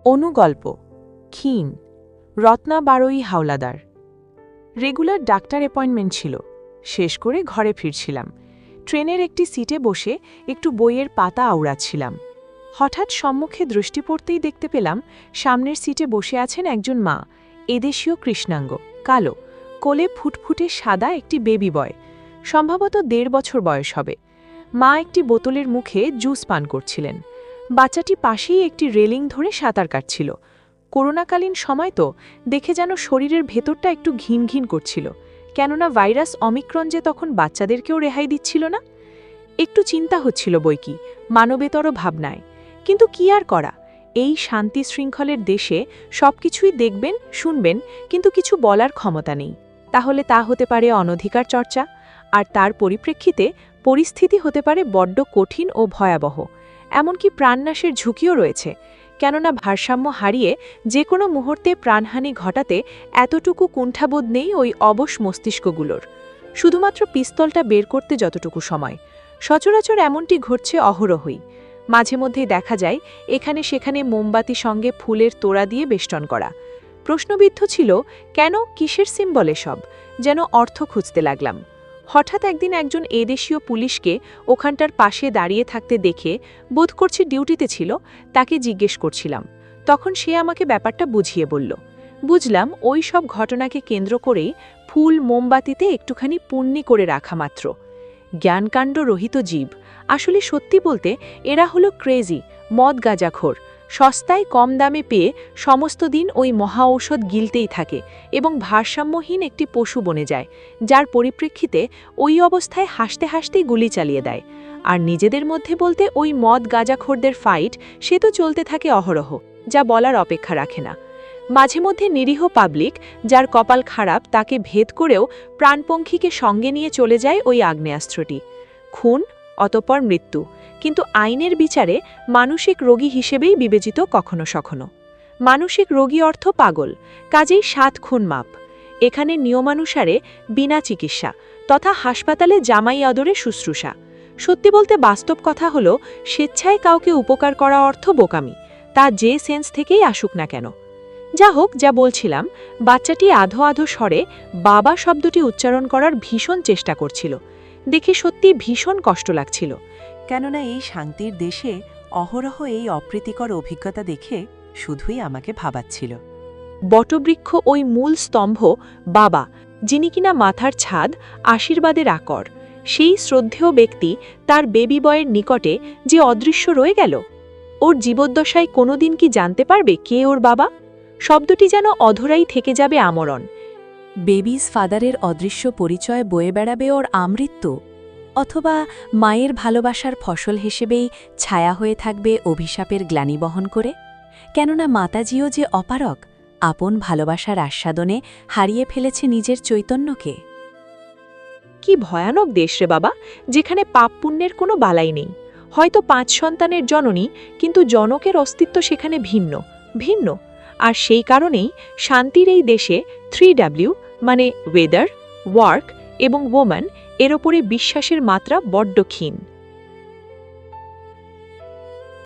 অনুগল্প ক্ষীণ রত্না বারোই Howlader. Regular doctor appointment ছিল। শেষ করে ঘরে ফিরছিলাম। ট্রেনের একটি সিটে বসে একটু বইয়ের পাতা আওড়াচ্ছিলাম। হঠাৎ সম্মুখে দৃষ্টি পড়তেই দেখতে পেলাম সামনের সিটে বসে আছেন একজন মা, এদেশীয় কৃষ্ণাঙ্গ, কালো, কোলে ফুটফুটে সাদা একটি বেবি বয়, সম্ভবত 1.5 বছর বয়স হবে। মা একটি বোতলের মুখে জুস পান করছিলেন। বাচ্চাটি পাশেই একটি রেলিং ধরে সাঁতার কাটছিল। করোনাকালীন সময় তো দেখে যেন শরীরের ভেতরটা একটু ঘিন ঘিন করছিল, কেননা ভাইরাস অমিক্রন যে তখন বাচ্চাদেরকেও রেহাই দিচ্ছিল না। একটু চিন্তা হচ্ছিল বইকি, মানবেতর ভাবনায়। কিন্তু কি আর করা, এই শান্তি শৃঙ্খলের দেশে সবকিছুই দেখবেন, শুনবেন, কিন্তু কিছু বলার ক্ষমতা নেই। তাহলে তা হতে পারে অনধিকার চর্চা, আর তার পরিপ্রেক্ষিতে পরিস্থিতি হতে পারে বড্ড কঠিন ও ভয়াবহ। এমনকি প্রাণনাশের ঝুঁকিও রয়েছে, কেননা ভারসাম্য হারিয়ে যে কোনো মুহূর্তে প্রাণহানি ঘটাতে এতটুকু কুণ্ঠাবোধ নেই ওই অবশ মস্তিষ্কগুলোর। শুধুমাত্র পিস্তলটা বের করতে যতটুকু সময়। সচরাচর এমনটি ঘটছে অহরহই। মাঝে মধ্যেই দেখা যায় এখানে সেখানে মোমবাতি সঙ্গে ফুলের তোড়া দিয়ে বেষ্টন করা। প্রশ্নবিদ্ধ ছিল, কেন, কিসের সিম্বল এসব? যেন অর্থ খুঁজতে লাগলাম। হঠাৎ একদিন একজন এদেশীয় পুলিশকে ওখানটার পাশে দাঁড়িয়ে থাকতে দেখে, বোধ করছি ডিউটিতে ছিল, তাকে জিজ্ঞেস করছিলাম। তখন সে আমাকে ব্যাপারটা বুঝিয়ে বলল। বুঝলাম ওই সব ঘটনাকে কেন্দ্র করেই ফুল মোমবাতিতে একটুখানি পুণ্যি করে রাখা মাত্র। জ্ঞানকাণ্ড রহিত জীব। আসলে সত্যি বলতে এরা হলো ক্রেজি, মদ গাঁজাখোর। সস্তায় কম দামে পেয়ে সমস্ত দিন ওই মহা ঔষধ গিলতেই থাকে এবং ভারসাম্যহীন একটি পশু বনে যায়, যার পরিপ্রেক্ষিতে ওই অবস্থায় হাসতে হাসতেই গুলি চালিয়ে দেয়। আর নিজেদের মধ্যে বলতে ওই মদ গাঁজাখোরদের ফাইট সে তো চলতে থাকে অহরহ, যা বলার অপেক্ষা রাখে না। মাঝে মধ্যে নিরীহ পাবলিক, যার কপাল খারাপ, তাকে ভেদ করেও প্রাণপঙ্খীকে সঙ্গে নিয়ে চলে যায় ওই আগ্নেয়াস্ত্রটি। খুন, অতঃপর মৃত্যু, কিন্তু আইনের বিচারে মানসিক রোগী হিসেবেই বিবেচিত কখনো সখনো। মানসিক রোগী অর্থ পাগল, কাজেই 7 খুন মাপ। এখানে নিয়মানুসারে বিনা চিকিৎসা, তথা হাসপাতালে জামাই আদরে শুশ্রূষা। সত্যি বলতে বাস্তব কথা হলো, স্বেচ্ছায় কাউকে উপকার করা অর্থ বোকামি, তা যে সেন্স থেকেই আসুক না কেন। যা হোক, যা বলছিলাম, বাচ্চাটি আধো আধো স্বরে বাবা শব্দটি উচ্চারণ করার ভীষণ চেষ্টা করছিল। দেখে সত্যি ভীষণ কষ্ট লাগছিল, কেননা এই শান্তির দেশে অহরহ এই অপ্রীতিকর অভিজ্ঞতা দেখে শুধুই আমাকে ভাবাচ্ছিল। বটবৃক্ষ ওই মূল স্তম্ভ বাবা, যিনি কিনা মাথার ছাদ, আশীর্বাদের আকর, সেই শ্রদ্ধেয় ব্যক্তি তার বেবি বয়ের নিকটে যে অদৃশ্য রয়ে গেল। ওর জীবদ্দশায় কোনোদিন কি জানতে পারবে কে ওর বাবা? শব্দটি যেন অধরাই থেকে যাবে আমরণ। বেবিস ফাদারের অদৃশ্য পরিচয় বয়ে বেড়াবে ওর আমৃত্যু, অথবা মায়ের ভালোবাসার ফসল হিসেবেই ছায়া হয়ে থাকবে অভিশাপের গ্লানি বহন করে। কেননা মাতাজিও যে অপারক, আপন ভালোবাসার আস্বাদনে হারিয়ে ফেলেছে নিজের চৈতন্যকে। কি ভয়ানক দেশ রে বাবা, যেখানে পাপ পুণ্যের কোনো বালাই নেই। হয়তো 5 সন্তানের জননী, কিন্তু জনকের অস্তিত্ব সেখানে ভিন্ন ভিন্ন। আর সেই কারণেই শান্তির এই দেশে 3W মানে ওয়েদার, ওয়ার্ক এবং ওম্যান এর ওপরে বিশ্বাসের মাত্রা বড্ড ক্ষীণ।